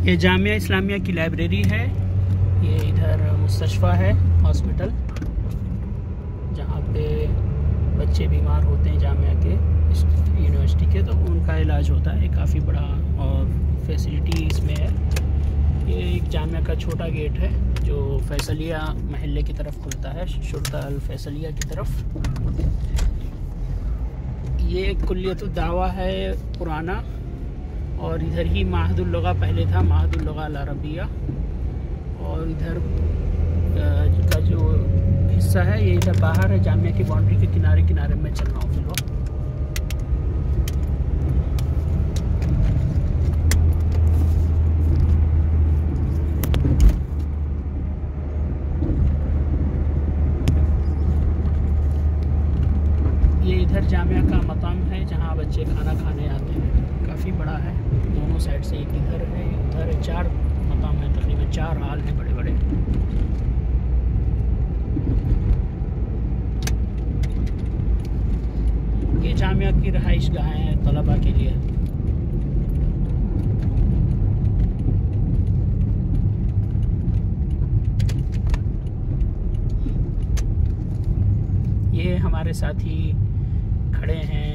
ये जामिया इस्लामिया की लाइब्रेरी है। ये इधर मुस्तशफ़ा है, हॉस्पिटल, जहाँ पे बच्चे बीमार होते हैं जामिया के, इस यूनिवर्सिटी के, तो उनका इलाज होता है। काफ़ी बड़ा और फैसिलिटी इसमें है। ये एक जामिया का छोटा गेट है जो फैसलिया महल्ले की तरफ खुलता है, शुरता अल फैसलिया की तरफ। ये कुल्लियतुद दावा है पुराना, और इधर ही माहदुल लुगा पहले था, माहदुल लुगा अल अरबिया। और इधर का जो हिस्सा है ये इधर बाहर है, जामिया की बाउंड्री के किनारे किनारे में चल रहा हूँ फिर वक्त। ये इधर जामिया का मकाम है जहाँ बच्चे खाना खाने आते हैं। काफ़ी बड़ा है, दोनों साइड से, एक इधर है उधर है, 4 मकाम है, तकरीबन 4 हाल हैं बड़े बड़े। ये जामिया की रहाइश गाहें हैं तलबा के लिए। ये हमारे साथी खड़े हैं